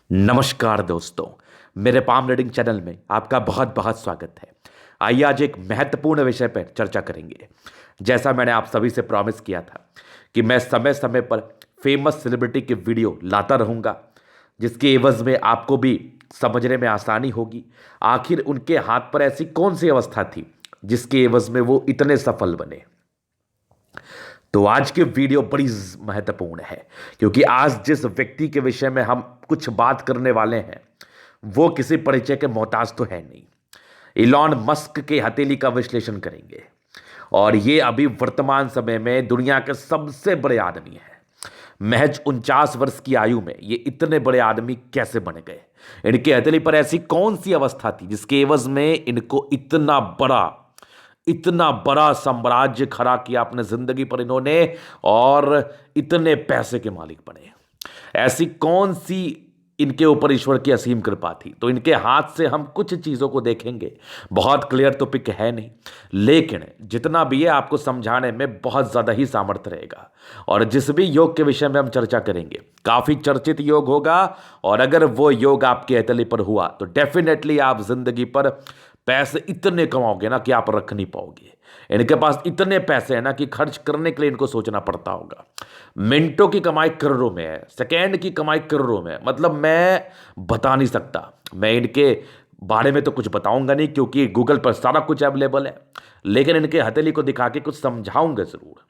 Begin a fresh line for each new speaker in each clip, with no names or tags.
नमस्कार दोस्तों, मेरे पाम रीडिंग चैनल में आपका बहुत बहुत स्वागत है। आइए आज एक महत्वपूर्ण विषय पर चर्चा करेंगे। जैसा मैंने आप सभी से प्रॉमिस किया था कि मैं समय समय पर फेमस सेलिब्रिटी के वीडियो लाता रहूंगा, जिसके एवज में आपको भी समझने में आसानी होगी आखिर उनके हाथ पर ऐसी कौन सी अवस्था थी जिसके एवज में वो इतने सफल बने। तो आज की वीडियो बड़ी महत्वपूर्ण है, क्योंकि आज जिस व्यक्ति के विषय में हम कुछ बात करने वाले हैं वो किसी परिचय के मोहताज तो है नहीं। इलॉन मस्क के हथेली का विश्लेषण करेंगे और ये अभी वर्तमान समय में दुनिया के सबसे बड़े आदमी हैं। महज 49 वर्ष की आयु में ये इतने बड़े आदमी कैसे बन गए? इनके हथेली पर ऐसी कौन सी अवस्था थी जिसके एवज में इनको इतना बड़ा साम्राज्य खड़ा किया अपने जिंदगी पर इन्होंने और इतने पैसे के मालिक बने? ऐसी कौन सी इनके ऊपर ईश्वर की असीम कृपा थी? तो इनके हाथ से हम कुछ चीजों को देखेंगे। बहुत क्लियर तो पिक है नहीं, लेकिन जितना भी है आपको समझाने में बहुत ज्यादा ही सामर्थ्य रहेगा। और जिस भी योग के विषय में हम चर्चा करेंगे काफी चर्चित योग होगा, और अगर वो योग आपके हथेली पर हुआ तो डेफिनेटली आप जिंदगी पर पैसे इतने कमाओगे ना कि आप रख नहीं पाओगे। इनके पास इतने पैसे हैं ना कि खर्च करने के लिए इनको सोचना पड़ता होगा। मिनटों की कमाई करोड़ों में है, सेकेंड की कमाई करोड़ों में है। मतलब मैं बता नहीं सकता। मैं इनके बारे में तो कुछ बताऊंगा नहीं, क्योंकि गूगल पर सारा कुछ अवेलेबल है, लेकिन इनके हथेली को दिखा के कुछ समझाऊंगा जरूर।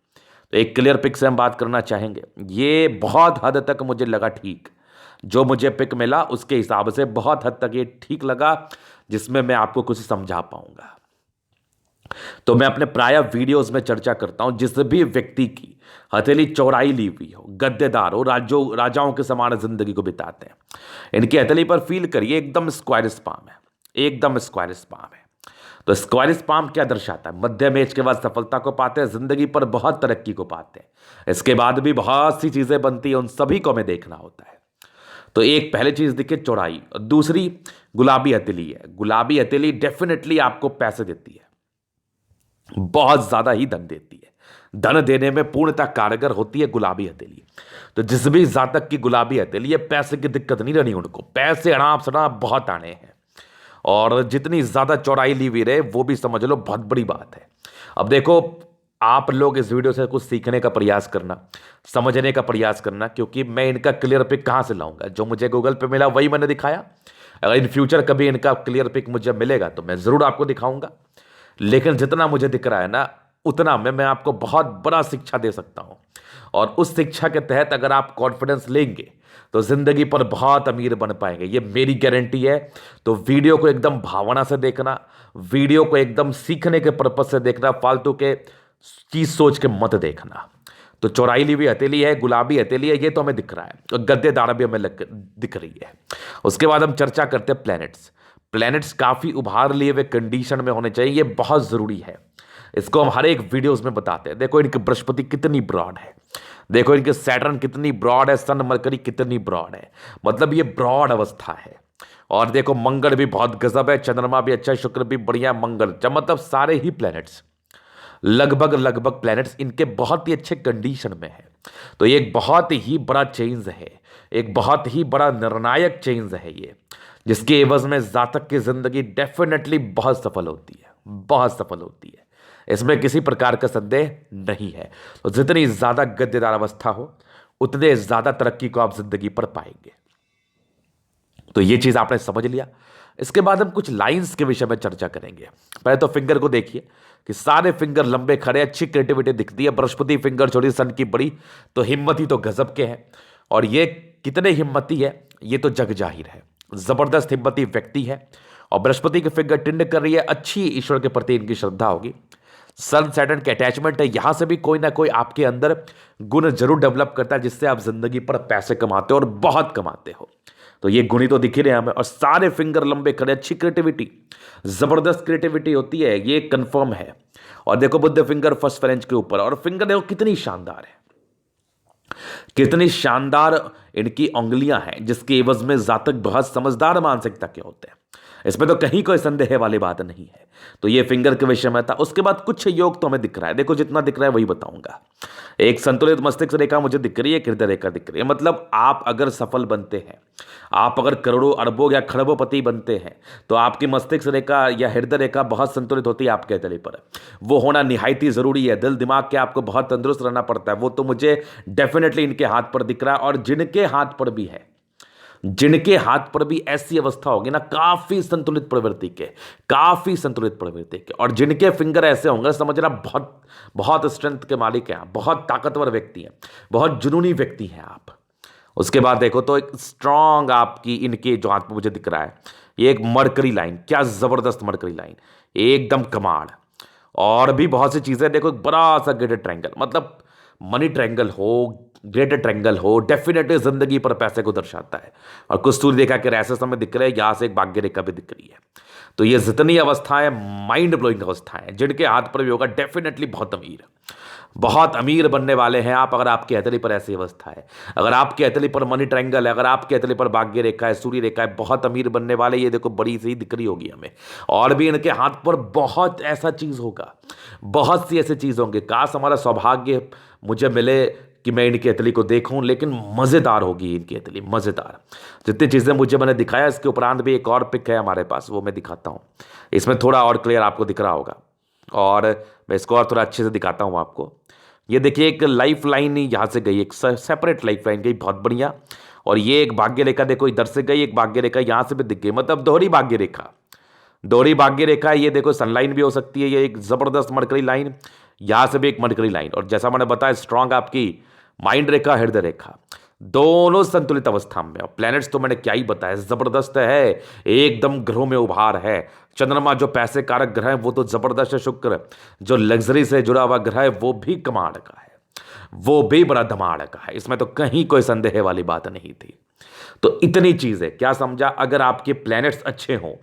तो एक क्लियर पिक से हम बात करना चाहेंगे। ये बहुत हद तक मुझे लगा ठीक, जो मुझे पिक मिला उसके हिसाब से बहुत हद तक ये ठीक लगा, जिसमें मैं आपको कुछ समझा पाऊंगा। तो मैं अपने प्राय वीडियोस में चर्चा करता हूं, जिस भी व्यक्ति की हथेली चौड़ाई ली हुई हो, गद्देदार हो, राजाओं के समान जिंदगी को बिताते हैं, इनकी हथेली पर फील करिए एकदम स्क्वायर स्पाम है, एकदम स्क्वायर स्पाम है। तो स्क्वायर स्पाम क्या दर्शाता है? मध्यम एज के बाद सफलता को पाते हैं, जिंदगी पर बहुत तरक्की को पाते हैं, इसके बाद भी बहुत सी चीजें बनती है, उन सभी को हमें देखना होता है। तो एक पहले चीज देखिए चौड़ाई, और दूसरी गुलाबी हथेली है। गुलाबी हथेली डेफिनेटली आपको पैसे देती है, बहुत ज्यादा ही धन देती है, धन देने में पूर्णतः कारगर होती है गुलाबी हथेली। तो जिस भी जातक की गुलाबी हथेली है, पैसे की दिक्कत नहीं रहनी उनको, पैसे अनाप शनाप बहुत आने हैं। और जितनी ज्यादा चौड़ाई ली हुई रहे वो भी समझ लो बहुत बड़ी बात है। अब देखो, आप लोग इस वीडियो से कुछ सीखने का प्रयास करना, समझने का प्रयास करना, क्योंकि मैं इनका क्लियर पिक कहां से लाऊंगा? जो मुझे गूगल पे मिला वही मैंने दिखाया। अगर इन फ्यूचर कभी इनका क्लियर पिक मुझे मिलेगा तो मैं जरूर आपको दिखाऊंगा, लेकिन जितना मुझे दिख रहा है ना, उतना में मैं आपको बहुत बड़ा शिक्षा दे सकता हूं। और उस शिक्षा के तहत अगर आप कॉन्फिडेंस लेंगे तो जिंदगी पर बहुत अमीर बन पाएंगे, ये मेरी गारंटी है। तो वीडियो को एकदम भावना से देखना, वीडियो को एकदम सीखने के पर्पज से देखना, फालतू के चीज सोच के मत देखना। तो चौड़ाई ली हुई हथेली है, गुलाबी हथेली है, ये तो हमें दिख रहा है, और गद्देदार भी हमें दिख रही है। उसके बाद हम चर्चा करते हैं प्लैनेट्स। प्लैनेट्स काफी उभार लिए हुए कंडीशन में होने चाहिए, ये बहुत जरूरी है। इसको हम हर एक वीडियोस में बताते हैं। देखो इनकी बृहस्पति कितनी ब्रॉड है, देखो इनके सैटर्न कितनी ब्रॉड है, सन मरकरी कितनी ब्रॉड है, मतलब ये ब्रॉड अवस्था है। और देखो मंगल भी बहुत गजब है, चंद्रमा भी अच्छा है, शुक्र भी बढ़िया, मंगल मतलब सारे ही प्लैनेट्स, लगभग लगभग प्लैनेट्स इनके बहुत ही अच्छे कंडीशन में है। तो ये एक बहुत ही बड़ा चेंज है, एक बहुत ही बड़ा निर्णायक चेंज है ये, जिसके एवज में जातक की जिंदगी डेफिनेटली बहुत सफल होती है, बहुत सफल होती है, इसमें किसी प्रकार का संदेह नहीं है। तो जितनी ज्यादा गद्देदार अवस्था हो उतने ज्यादा तरक्की को आप जिंदगी पर पाएंगे। तो ये चीज आपने समझ लिया। इसके बाद हम कुछ लाइंस के विषय में चर्चा करेंगे। पहले तो फिंगर को देखिए कि सारे फिंगर लंबे खड़े, अच्छी क्रिएटिविटी दिखती है। बृहस्पति फिंगर छोटी, सन की बड़ी, तो हिम्मती तो गजब के हैं। और ये कितने हिम्मती है ये तो जग जाहिर है, जबरदस्त हिम्मती व्यक्ति है। और बृहस्पति की फिंगर टिंड कर रही है, अच्छी ईश्वर के प्रति इनकी श्रद्धा होगी। सन सैटर्न के अटैचमेंट है, यहां से भी कोई ना कोई आपके अंदर गुण जरूर डेवलप करता है, जिससे आप जिंदगी पर पैसे कमाते हो और बहुत कमाते हो। तो ये गुणी तो दिख ही रहे हमें। और सारे फिंगर लंबे खड़े, अच्छी क्रिएटिविटी, जबरदस्त क्रिएटिविटी होती है, ये कंफर्म है। और देखो बुद्ध फिंगर फर्स्ट फ्रेंच के ऊपर, और फिंगर देखो कितनी शानदार है, कितनी शानदार इनकी उंगलियां हैं, जिसके एवज में जातक बहुत समझदार मानसिकता के होते हैं। इसमें तो कहीं कोई संदेह वाली बात नहीं है। तो ये फिंगर के विषय में था। उसके बाद कुछ योग तो हमें दिख रहा है, देखो जितना दिख रहा है वही बताऊंगा। एक संतुलित मस्तिष्क रेखा मुझे दिख रही है, एक हृदय रेखा दिख रही है। मतलब आप अगर सफल बनते हैं, आप अगर करोड़ों अरबों या खरबोपति बनते हैं, तो आपकी मस्तिष्क रेखा या हृदय रेखा बहुत संतुलित होती है आपके तले पर। वो होना निहायत ही जरूरी है। दिल दिमाग के आपको बहुत तंदुरुस्त रहना पड़ता है। वो तो मुझे डेफिनेटली इनके हाथ पर दिख रहा है। और जिनके हाथ पर भी है, जिनके हाथ पर भी ऐसी अवस्था होगी ना, काफी संतुलित प्रवृत्ति के, काफी संतुलित प्रवृत्ति के, और जिनके फिंगर ऐसे होंगे, समझना बहुत बहुत स्ट्रेंथ के मालिक हैं आप, बहुत ताकतवर व्यक्ति हैं, बहुत जुनूनी व्यक्ति हैं आप। उसके बाद देखो तो एक स्ट्रांग आपकी इनके जो हाथ में मुझे दिख रहा है, ये एक मरकरी लाइन, क्या जबरदस्त मरकरी लाइन, एकदम कमाल। और भी बहुत सी चीजें देखो, एक बड़ा सा ग्रेटेड ट्रायंगल, मतलब मनी ट्रायंगल हो, ग्रेटेड ट्रायंगल हो, डेफिनेटली जिंदगी पर पैसे को दर्शाता है। और कुछ सूर्य रेखा के ऐसे समय दिख रहे हैं, यहां से एक भाग्य रेखा भी दिख रही है। तो ये जितनी अवस्थाएं माइंड ब्लोइंग अवस्थाएं, जिनके हाथ पर भी होगा डेफिनेटली बहुत अमीर, बहुत अमीर बनने वाले हैं आप। अगर आपके हथेली पर ऐसी अवस्था है, अगर आपके हथेली पर मनी ट्रायंगल है, अगर आपके हथेली पर भाग्य रेखा है, सूर्य रेखा है, बहुत अमीर बनने वाले। ये देखो बड़ी सी दिख रही होगी हमें। और भी इनके हाथ पर बहुत ऐसा चीज होगा, बहुत सी ऐसी चीज होंगे। काश हमारा सौभाग्य मुझे मिले कि मैं इनकी हथेली को देखूं, लेकिन मजेदार होगी इनकी हथेली, मजेदार। जितनी चीजें मुझे मैंने दिखाया, इसके उपरांत भी एक और पिक है हमारे पास, वो मैं दिखाता हूं। इसमें थोड़ा और क्लियर आपको दिख रहा होगा, और मैं इसको और थोड़ा अच्छे से दिखाता हूं आपको। ये देखिए, एक लाइफ लाइन यहाँ से गई, एक सेपरेट लाइफ लाइन गई, बहुत बढ़िया। और ये एक भाग्य रेखा देखो इधर से गई, एक भाग्य रेखा यहाँ से भी दिख गई, मतलब दोहरी भाग्य रेखा, दोहरी भाग्य रेखा। ये देखो सनलाइन भी हो सकती है, ये एक जबरदस्त मरकरी लाइन, यहां से भी एक मरकरी लाइन। और जैसा मैंने बताया, स्ट्रांग आपकी माइंड रेखा, हृदय रेखा, दोनों संतुलित अवस्था में। और प्लैनेट्स तो मैंने क्या ही बताया, जबरदस्त है, एकदम ग्रहों में उभार है। चंद्रमा जो पैसे कारक ग्रह है वो तो जबरदस्त है। शुक्र जो लग्जरी से जुड़ा हुआ ग्रह है वो भी कमाल का है, वो भी बड़ा धमाल का है। इसमें तो कहीं कोई संदेह वाली बात नहीं थी। तो इतनी चीजें क्या समझा, अगर आपके प्लैनेट्स अच्छे हों,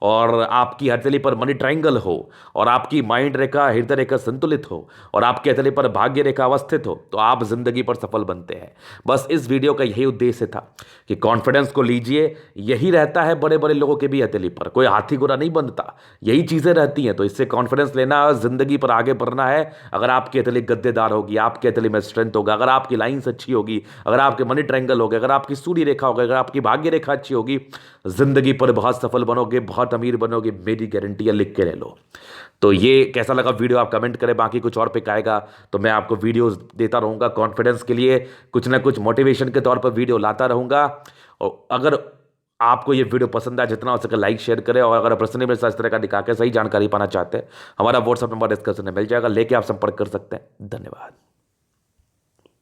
और आपकी हथेली पर मनी ट्रायंगल हो, और आपकी माइंड रेखा, हृदय रेखा संतुलित हो, और आपकी हथेली पर भाग्य रेखा अवस्थित हो, तो आप जिंदगी पर सफल बनते हैं। बस इस वीडियो का यही उद्देश्य था कि कॉन्फिडेंस को लीजिए। यही रहता है बड़े बड़े लोगों के भी हथेली पर, कोई हाथी घोड़ा नहीं बनता, यही चीजें रहती हैं। तो इससे कॉन्फिडेंस लेना, जिंदगी पर आगे बढ़ना है। अगर आपकी हथेली गद्देदार होगी, आपकी हथेली में स्ट्रेंथ होगा, अगर आपकी लाइन्स अच्छी होगी, अगर आपके मनी ट्रायंगल होगा, अगर आपकी सूर्य रेखा होगी, अगर आपकी भाग्य रेखा अच्छी होगी, जिंदगी पर बहुत सफल बनोगे, बहुत अमीर बनोगे, मेरी गारंटी है, लिख के ले लो। तो ये कैसा लगा वीडियो आप कमेंट करें। बाकी कुछ और पिक आएगा तो मैं आपको वीडियोस देता रहूंगा, कॉन्फिडेंस के लिए कुछ ना कुछ मोटिवेशन के तौर पर वीडियो लाता रहूंगा। और अगर आपको ये वीडियो पसंद आए, जितना हो सके लाइक शेयर करें। और अगर पर्सनली मेरे साथ इस तरह का दिखा के सही जानकारी पाना चाहते हैं, हमारा व्हाट्सअप नंबर डिस्क्रिप्शन में मिल जाएगा, लेके आप संपर्क कर सकते हैं। धन्यवाद।